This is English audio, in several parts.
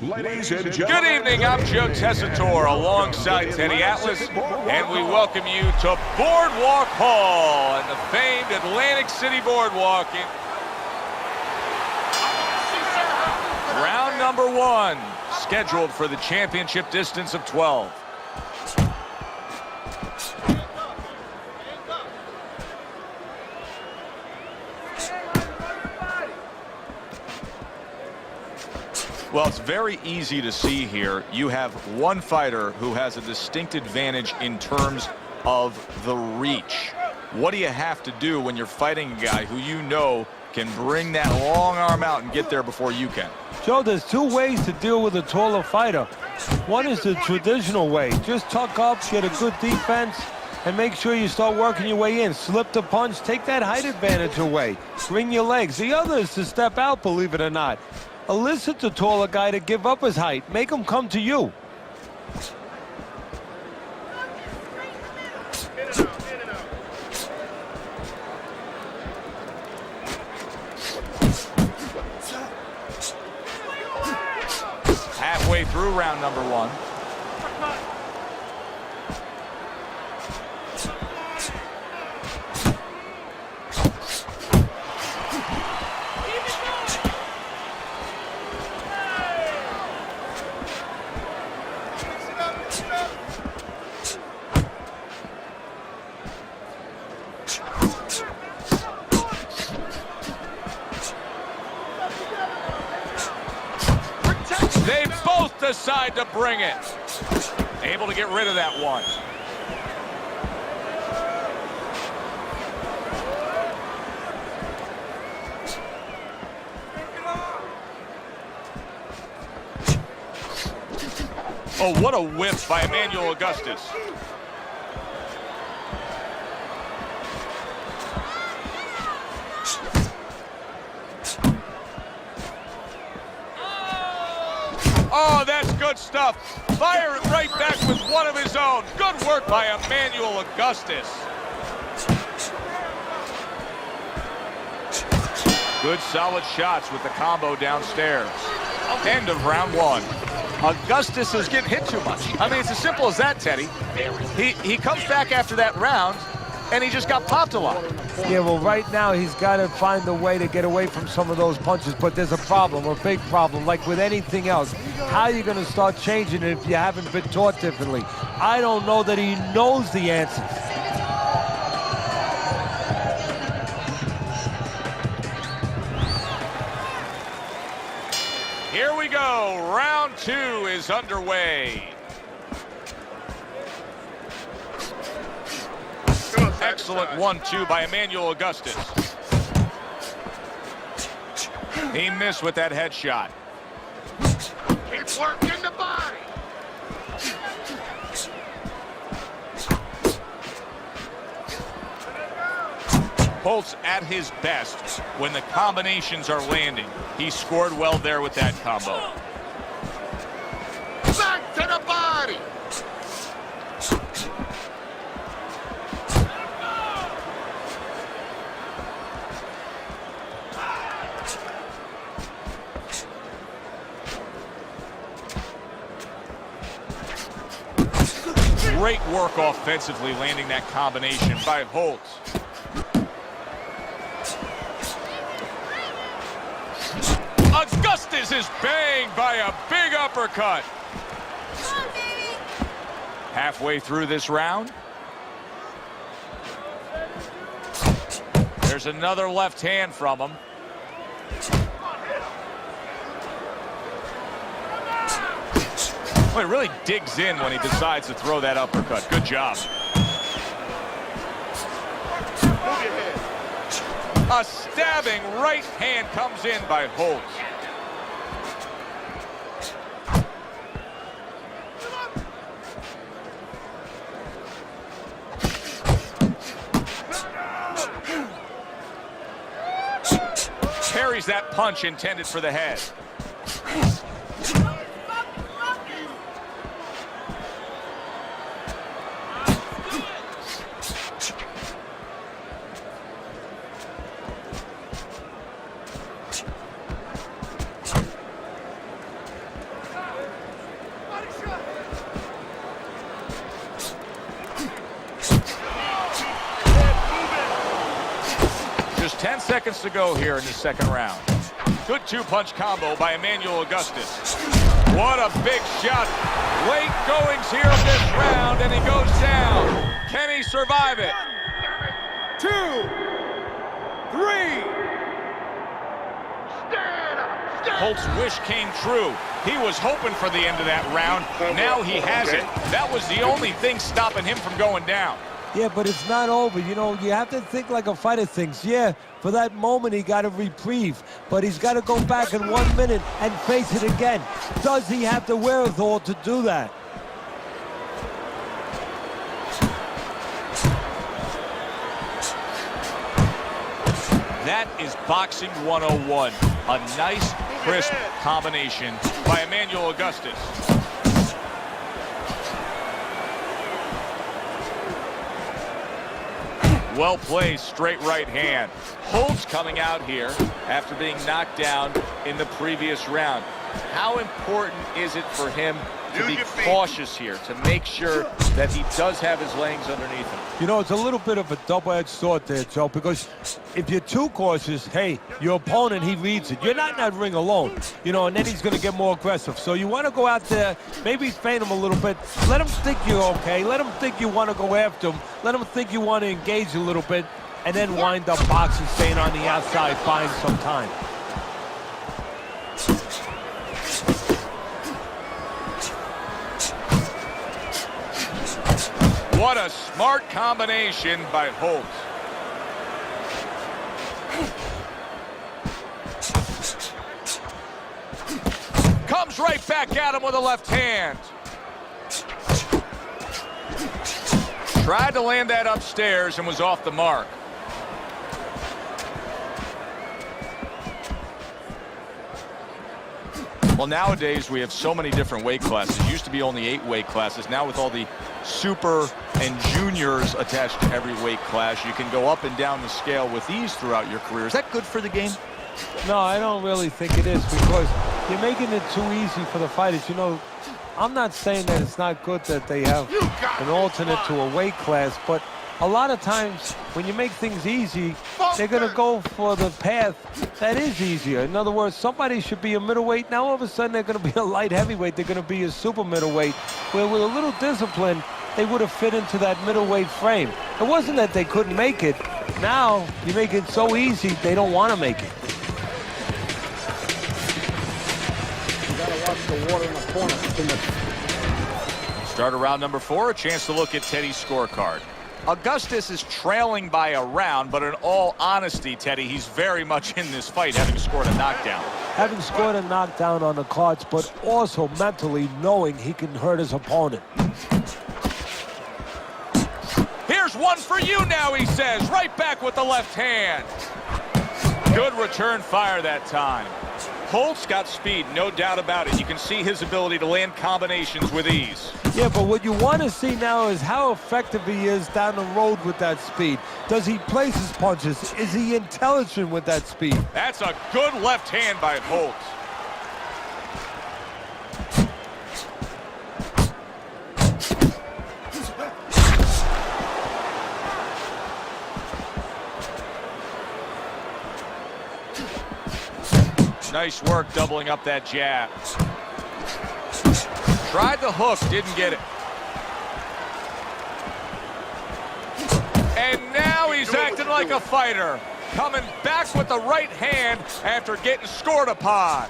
Ladies and gentlemen. Good evening, I'm Joe Tessitore alongside Teddy Atlas, and we welcome you to Boardwalk Hall and the famed Atlantic City Boardwalk. Round number 1, scheduled for the championship distance of 12. Well, it's very easy to see here. You have one fighter who has a distinct advantage in terms of the reach. What do you have to do when you're fighting a guy who you know can bring that long arm out and get there before you can? Joe, there's 2 ways to deal with a taller fighter. One is the traditional way. Just tuck up, get a good defense, and make sure you start working your way in. Slip the punch, take that height advantage away. Bring your legs. The other is to step out, believe it or not. Elicit the taller guy to give up his height. Make him come to you. Halfway through round number 1. They both decide to bring it. Able to get rid of that one. Oh, what a whip by Emmanuel Augustus. Oh, that's good stuff. Fire it right back with one of his own. Good work by Emmanuel Augustus. Good solid shots with the combo downstairs. End of round 1. Augustus is getting hit too much. I mean, it's as simple as that, Teddy. He comes back after that round, and he just got popped a lot. Yeah, well, right now he's got to find a way to get away from some of those punches, but there's a problem, a big problem, like with anything else. How are you going to start changing it if you haven't been taught differently? I don't know that he knows the answers. Here we go. Round 2 is underway. Excellent 1-2 by Emmanuel Augustus. He missed with that headshot. Keep working the body. Holt's at his best when the combinations are landing. He scored well there with that combo. Back to the body. Great work offensively landing that combination by Holt. Augustus is banged by a big uppercut. Halfway through this round. There's another left hand from him. Well, he really digs in when he decides to throw that uppercut. Good job. A stabbing right hand comes in by Holt. Parries that punch intended for the head. 10 seconds to go here in the second round. Good two-punch combo by Emmanuel Augustus. What a big shot. Late goings here of this round, and he goes down. Can he survive it? 2, 3. Holt's wish came true. He was hoping for the end of that round. Now he has it. That was the only thing stopping him from going down. Yeah, but it's not over. You know, you have to think like a fighter thinks. Yeah, for that moment he got a reprieve, but he's got to go back in 1 minute and face it again. Does he have the wherewithal to do that? That is boxing 101. A nice, crisp combination by Emmanuel Augustus. Well placed, straight right hand. Holt's coming out here after being knocked down in the previous round. How important is it for him to be cautious here, to make sure that he does have his legs underneath him? You know, it's a little bit of a double-edged sword there, Joe, because if you're too cautious, hey, your opponent, he reads it. You're not in that ring alone, you know, and then he's going to get more aggressive. So you want to go out there, maybe feint him a little bit. Let him think you're okay. Let him think you want to go after him. Let him think you want to engage a little bit, and then wind up boxing, staying on the outside, buying some time. What a smart combination by Holt. Comes right back at him with a left hand. Tried to land that upstairs and was off the mark. Well, nowadays we have so many different weight classes. It used to be only 8 weight classes. Now with all the super and juniors attached to every weight class, you can go up and down the scale with ease throughout your career. Is that good for the game? No, I don't really think it is, because you're making it too easy for the fighters. You know, I'm not saying that it's not good that they have an alternate to a weight class, but a lot of times when you make things easy, they're going to go for the path that is easier. In other words, somebody should be a middleweight. Now all of a sudden they're going to be a light heavyweight. They're going to be a super middleweight, where with a little discipline, they would have fit into that middleweight frame. It wasn't that they couldn't make it. Now you make it so easy, they don't want to make it. You got to watch the water in the corner. Too much. Start of round number 4, a chance to look at Teddy's scorecard. Augustus is trailing by a round, but in all honesty, Teddy, he's very much in this fight, having scored a knockdown. Having scored a knockdown on the cards, but also mentally knowing he can hurt his opponent. Here's one for you now, he says, right back with the left hand. Good return fire that time. Holt's got speed, no doubt about it. You can see his ability to land combinations with ease. Yeah, but what you want to see now is how effective he is down the road with that speed. Does he place his punches? Is he intelligent with that speed? That's a good left hand by Holt. Nice work doubling up that jab. Tried the hook, didn't get it. And now he's acting like a fighter. Coming back with the right hand after getting scored upon.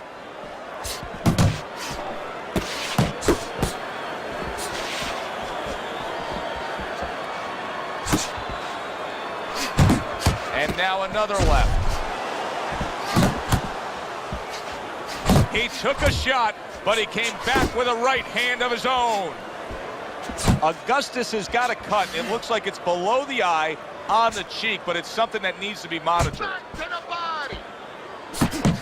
And now another left. He took a shot, but he came back with a right hand of his own. Augustus has got a cut. It looks like it's below the eye on the cheek, but it's something that needs to be monitored. Back to the body.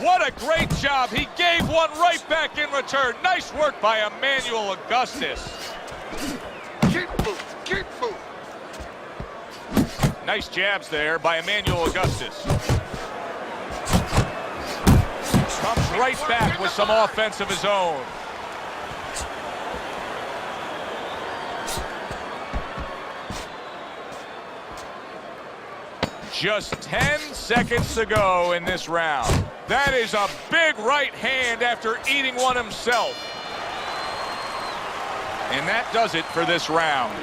What a great job. He gave one right back in return. Nice work by Emmanuel Augustus. Keep moving. Keep moving. Nice jabs there by Emmanuel Augustus. Comes right back with some offense of his own. Just 10 seconds to go in this round. That is a big right hand after eating one himself. And that does it for this round.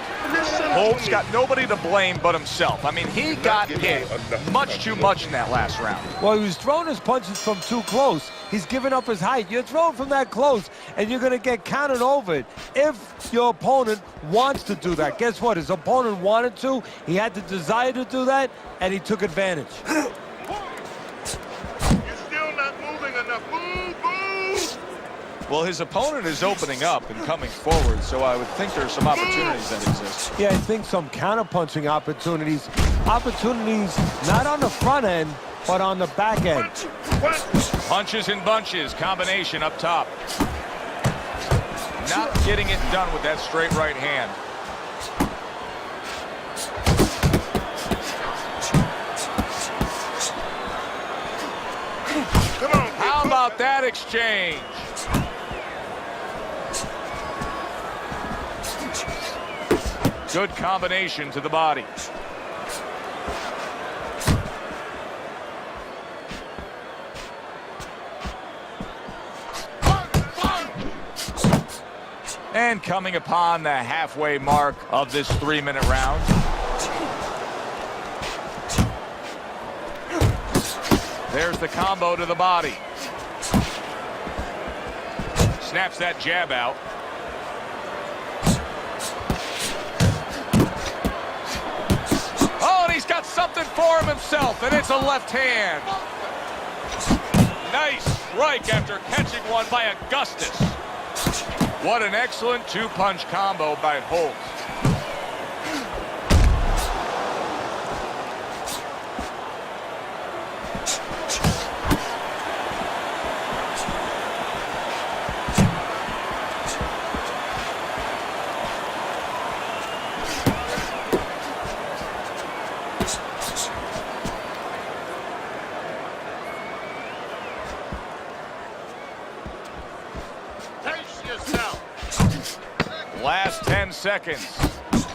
Holt's got nobody to blame but himself. I mean, he got hit much too much in that last round. Well, he was throwing his punches from too close. He's giving up his height. You're throwing from that close, and you're going to get counted over it if your opponent wants to do that. Guess what? His opponent wanted to. He had the desire to do that, and he took advantage. You're still not moving enough. Move, move! Well, his opponent is opening up and coming forward, so I would think there's some opportunities that exist. Yeah, I think some counter-punching opportunities. Opportunities not on the front end, but on the back end. Punches and bunches, combination up top. Not getting it done with that straight right hand. Come on, How about that exchange? Good combination to the body. And coming upon the halfway mark of this 3-minute round. There's the combo to the body. Snaps that jab out. Oh, and he's got something for him himself, and it's a left hand. Nice strike after catching one by Augustus. What an excellent two-punch combo by Holt. Last 10 seconds.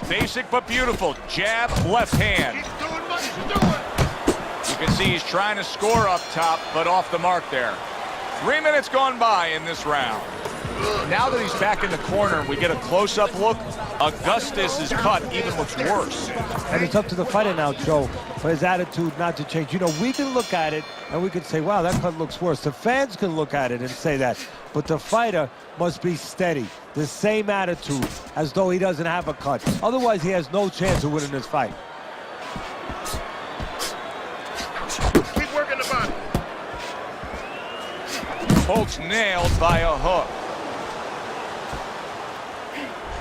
Basic but beautiful. Jab, left hand. He's doing what he's doing. You can see he's trying to score up top, but off the mark there. 3 minutes gone by in this round. Now that he's back in the corner, we get a close-up look. Augustus' cut even looks worse. And it's up to the fighter now, Joe, for his attitude not to change. You know, we can look at it and we can say, wow, that cut looks worse. The fans can look at it and say that. But the fighter must be steady, the same attitude, as though he doesn't have a cut. Otherwise, he has no chance of winning this fight. Keep working the body. Holt's nailed by a hook.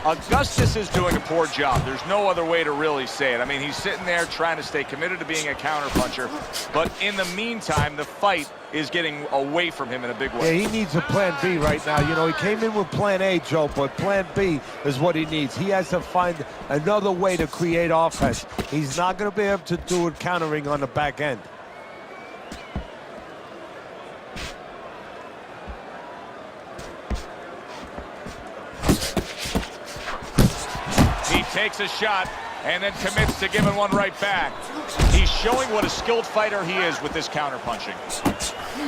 Augustus is doing a poor job. There's no other way to really say it. I mean, he's sitting there trying to stay committed to being a counterpuncher, but in the meantime, the fight is getting away from him in a big way. Yeah, he needs a plan B right now. You know, he came in with plan A, Joe, but plan B is what he needs. He has to find another way to create offense. He's not going to be able to do it countering on the back end. He takes a shot and then commits to giving one right back. He's showing what a skilled fighter he is with this counterpunching.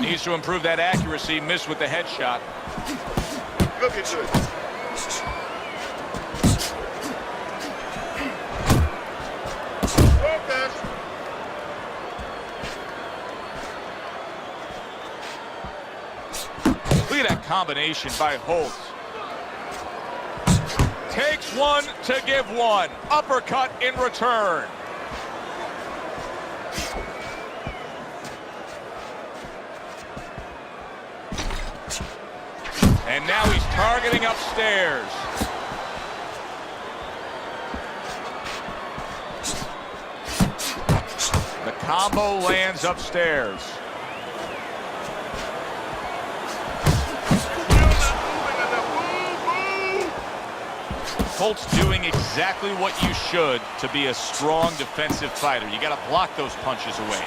Needs to improve that accuracy. Missed with the headshot. Looking good. Focus. Look at that combination by Holt. Takes one to give one. Uppercut in return. And now he's targeting upstairs. The combo lands upstairs. Holt's doing exactly what you should to be a strong defensive fighter. You got to block those punches away.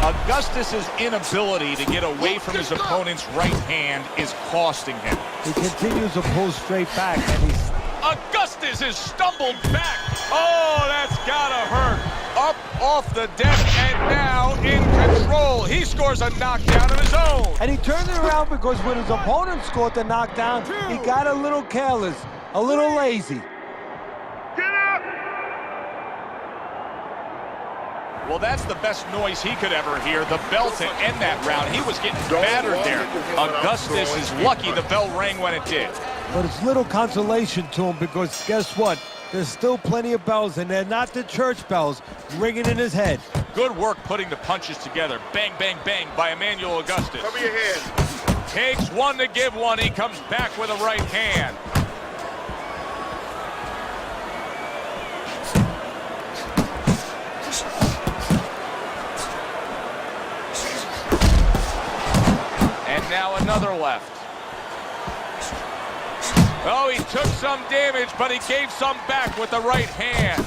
Augustus's inability to get away from his opponent's right hand is costing him. He continues to pull straight back, and he's... Augustus has stumbled back. Oh, that's gotta hurt. Up off the deck and now in control. He scores a knockdown of his own. And he turned it around because when his opponent scored the knockdown, he got a little careless, a little lazy. Get up! Well, that's the best noise he could ever hear, the bell to end that round. He was getting battered there. Augustus is lucky the bell rang when it did. But it's little consolation to him because guess what? There's still plenty of bells, and they're not the church bells ringing in his head. Good work putting the punches together. Bang, bang, bang by Emmanuel Augustus. Cover your head. Takes one to give one. He comes back with a right hand. And now another left. Oh, he took some damage, but he gave some back with the right hand.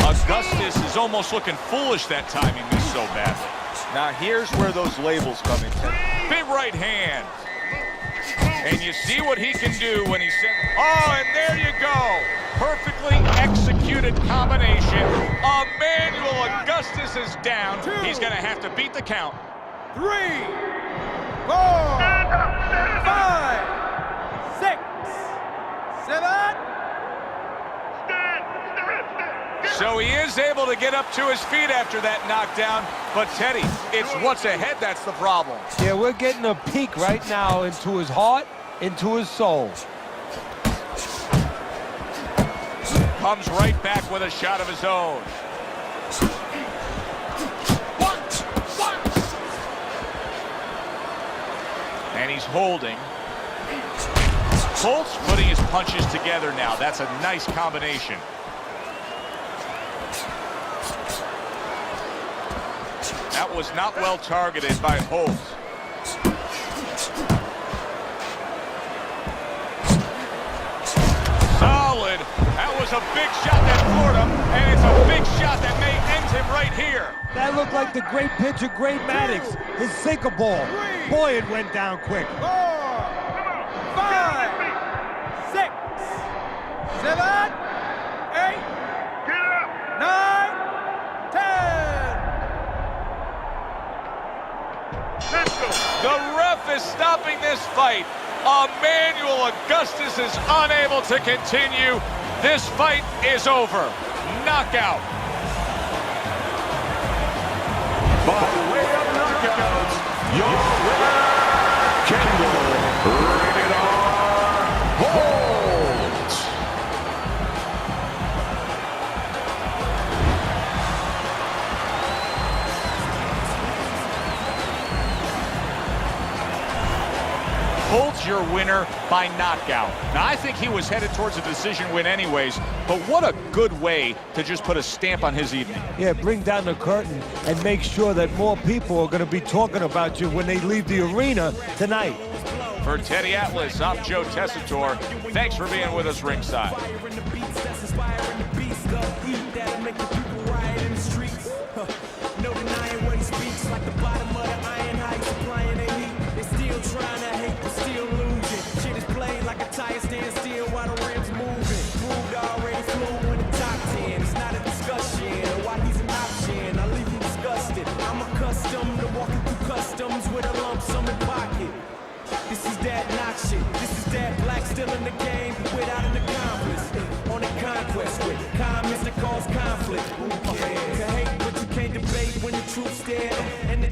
Augustus is almost looking foolish that time. He missed so badly. Now here's where those labels come in. Big right hand. And you see what he can do when he sends. Oh, and there you go. Perfectly executed combination. Emmanuel Augustus is down. He's going to have to beat the count. 3, 4, 5, 6, 7. So he is able to get up to his feet after that knockdown. But Teddy, it's what's ahead that's the problem. Yeah, we're getting a peek right now into his heart, into his soul. Comes right back with a shot of his own. And he's holding. Holt's putting his punches together now. That's a nice combination. That was not well targeted by Holt. Solid. That was a big shot that floored him, and it's a big shot that may end him right here. That looked like the great pitcher, Great Maddox, his sinker ball. Boy, it went down quick. 4, 5, 6, 7, 8, 9, 10. Let's go. The ref is stopping this fight. Emmanuel Augustus is unable to continue. This fight is over. Knockout. By way of knockouts, your winner, Kendall Holt. Holt's your winner by knockout. Now, I think he was headed towards a decision win anyways, but what a good way to just put a stamp on his evening. Yeah, bring down the curtain and make sure that more people are going to be talking about you when they leave the arena tonight. For Teddy Atlas, I'm Joe Tessitore. Thanks for being with us ringside. This is that knock shit. This is that black still in the game without an accomplice. On a conquest with comments that cause conflict. Can hate, but you can't debate when the truth's there. And the